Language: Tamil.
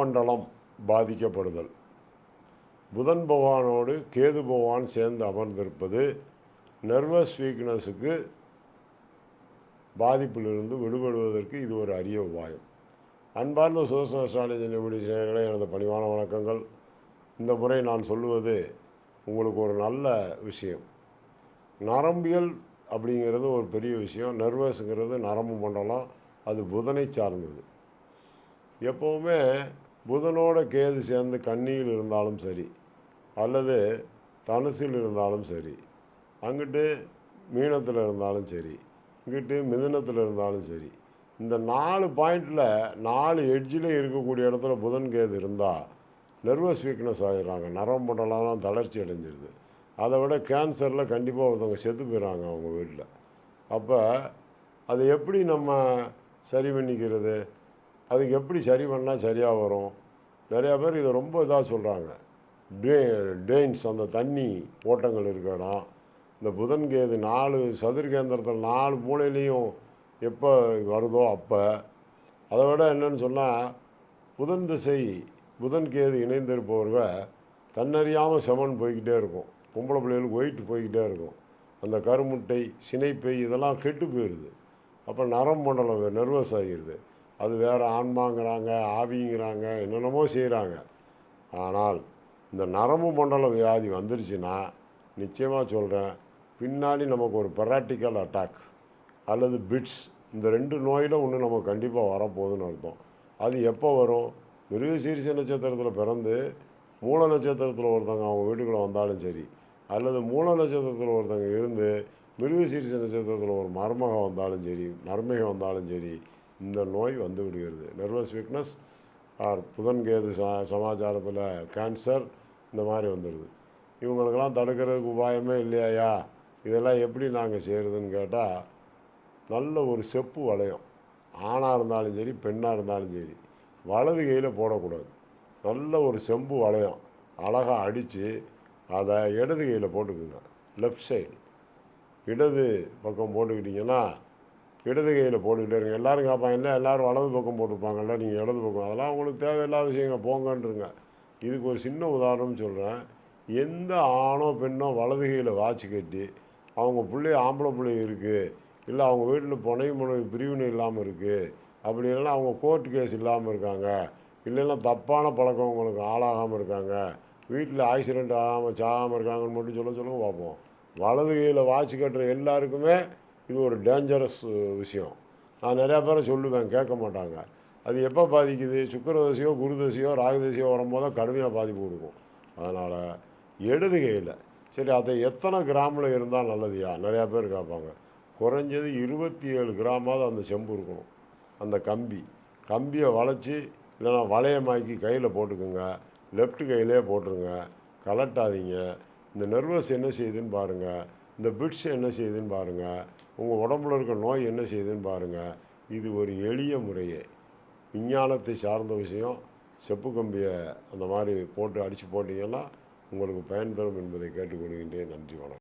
மண்டலம் பாதிக்கப்படுதல். புதன் பகவானோடு கேது பகவான் சேர்ந்து அமர்ந்திருப்பது நர்வஸ் வீக்னஸுக்கு பாதிப்பிலிருந்து விடுபடுவதற்கு இது ஒரு அரிய உபாயம். அன்பார்ந்த சுதர்சன அஸ்ட்ராலஜி நேயர்களே, எனது பணிவான வணக்கங்கள். இந்த முறை நான் சொல்லுவது உங்களுக்கு ஒரு நல்ல விஷயம். நரம்பியல் அப்படிங்கிறது ஒரு பெரிய விஷயம். நர்வஸுங்கிறது நரம்பு மண்டலம், அது புதனை சார்ந்தது. எப்போவுமே புதனோட கேது சேர்ந்து கன்னியில் இருந்தாலும் சரி, அல்லது தனுசில் இருந்தாலும் சரி, அங்கிட்டு மீனத்தில் இருந்தாலும் சரி, இங்கிட்டு மிதுனத்தில் இருந்தாலும் சரி, இந்த 4 பாயிண்டில் 4 எட்ஜில் இருக்கக்கூடிய இடத்துல புதன் கேது இருந்தால் நர்வஸ் வீக்னஸ் ஆகிடுறாங்க. நரம்பு மண்டலம்லாம் தளர்ச்சி அடைஞ்சிருது. அதை விட கேன்சரில் கண்டிப்பாக ஒருத்தவங்க செத்து போயிடறாங்க அவங்க வீட்டில். அப்போ அதை எப்படி நம்ம சரி பண்ணிக்கிறது? அதுக்கு எப்படி சரி பண்ணால் சரியாக வரும்? நிறையா பேர் இதை ரொம்ப இதாக சொல்கிறாங்க. டெயின்ஸ், அந்த தண்ணி ஓட்டங்கள் இருக்கிற இடம், இந்த புதன் கேது 4 சதுர்கேந்திரத்தில் 4 மூலையிலையும் எப்போ வருதோ அப்போ. அதை விட என்னன்னு சொன்னால், புதன் திசை புதன் கேது இணைந்திருப்பவர்கள் தன்னறியாமல் செமன் போய்கிட்டே இருக்கும். பொம்பளை பிள்ளைகளுக்கு வெயிட் போய்கிட்டே இருக்கும். அந்த கருமுட்டை, சினைப்பை இதெல்லாம் கெட்டு போயிடுது. அப்போ நரம்பு மண்டலம் நர்வஸ் ஆகிடுது. அது வேறு ஆன்மாங்கிறாங்க, ஆவிங்கிறாங்க, என்னென்னமோ செய்கிறாங்க. ஆனால் இந்த நரம்பு மண்டல வியாதி வந்துருச்சுன்னா நிச்சயமாக சொல்கிறேன், பின்னாடி நமக்கு ஒரு பெராட்டிக்கல் அட்டாக் அல்லது பிட்ஸ், இந்த 2 நோயில் ஒன்று நமக்கு கண்டிப்பாக வரப்போகுதுன்னு அர்த்தம். அது எப்போ வரும்? மிருகசீரிஷ நட்சத்திரத்தில் பிறந்து மூல நட்சத்திரத்தில் ஒருத்தவங்க அவங்க வீட்டுக்குள்ளே வந்தாலும் சரி, அல்லது மூல நட்சத்திரத்தில் ஒருத்தவங்க இருந்து மிருகசீரிஷ நட்சத்திரத்தில் ஒரு மருமகம் வந்தாலும் சரி, மருமகம் வந்தாலும் சரி, இந்த நோய் வந்து விடுகிறது. நர்வஸ் வீக்னஸ் ஆர் புதன் கேது சமாச்சாரத்தில் கேன்சர் இந்த மாதிரி வந்துடுது. இவங்களுக்கெல்லாம் தடுக்கிறதுக்கு உபாயமே இல்லையா? இதெல்லாம் எப்படி நாங்கள் செய்கிறதுன்னு கேட்டால், நல்ல ஒரு செப்பு வளையம், ஆணாக இருந்தாலும் சரி பெண்ணாக இருந்தாலும் சரி, வலது கையில் போடக்கூடாது. நல்ல ஒரு செம்பு வளையம் அழகாக அடித்து அதை இடது கையில் போட்டுக்குங்க. லெஃப்ட் சைடு இடது பக்கம் போட்டுக்கிட்டிங்கன்னா இடது கையில் போட்டுக்கிட்டே இருங்க. எல்லோரும் கேட்பாங்க, இல்லை எல்லோரும் வலது பக்கம் போட்டுருப்பாங்கல்ல, நீங்கள் இடது பக்கம், அதெல்லாம் உங்களுக்கு தேவையில்லாத விஷயங்க, போங்கன்றுங்க. இதுக்கு ஒரு சின்ன உதாரணம் சொல்கிறேன். எந்த ஆணோ பெண்ணோ வலது கையில் வாட்ச் கட்டி அவங்க பிள்ளை ஆம்பளை பிள்ளை இருக்குது, இல்லை அவங்க வீட்டில் புனைவு பிரிவினை இல்லாமல் இருக்குது, அப்படி இல்லைன்னா அவங்க கோர்ட் கேஸ் இல்லாமல் இருக்காங்க, இல்லைன்னா தப்பான பழக்கம் உங்களுக்கு ஆளாகாமல் இருக்காங்க, வீட்டில் ஆக்சிடெண்ட் ஆகாமல் சாகாமல் இருக்காங்கன்னு மட்டும் சொல்லுங்க பார்ப்போம். வலது கையில் வாட்ச் கட்டுற எல்லாருக்குமே இது ஒரு டேஞ்சரஸ் விஷயம். நான் நிறையா பேரை சொல்லுவேன், கேட்க மாட்டாங்க. அது எப்போ பாதிக்குது? சுக்கிரதசையோ குருதசையோ ராகுதசையோ வரும்போது தான் கடுமையாக பாதிப்பு கொடுக்கும். அதனால் இடது கையில், சரி அதை எத்தனை கிராமில் இருந்தால் நல்லதுயா? நிறையா பேர் கேட்பாங்க. குறைஞ்சது 27 கிராமாவது அந்த செம்பு இருக்கணும். அந்த கம்பியை வளைச்சி இல்லைனா வளையமாக்கி கையில் போட்டுக்குங்க. லெஃப்ட் கையிலே போட்டுருங்க, கலட்டாதீங்க. இந்த நர்வஸ் என்ன செய்யுதுன்னு பாருங்கள், இந்த பிட்ஸ் என்ன செய்யுதுன்னு பாருங்கள், உங்கள் உடம்புல இருக்க நோய் என்ன செய்யுதுன்னு பாருங்கள். இது ஒரு எளிய முறையே, விஞ்ஞானத்தை சார்ந்த விஷயம். செப்பு கம்பியை அந்த மாதிரி போட்டு அடித்து போட்டிங்கன்னா உங்களுக்கு பயன் தரும் என்பதை கேட்டுக்கொள்கின்றேன். நன்றி, வணக்கம்.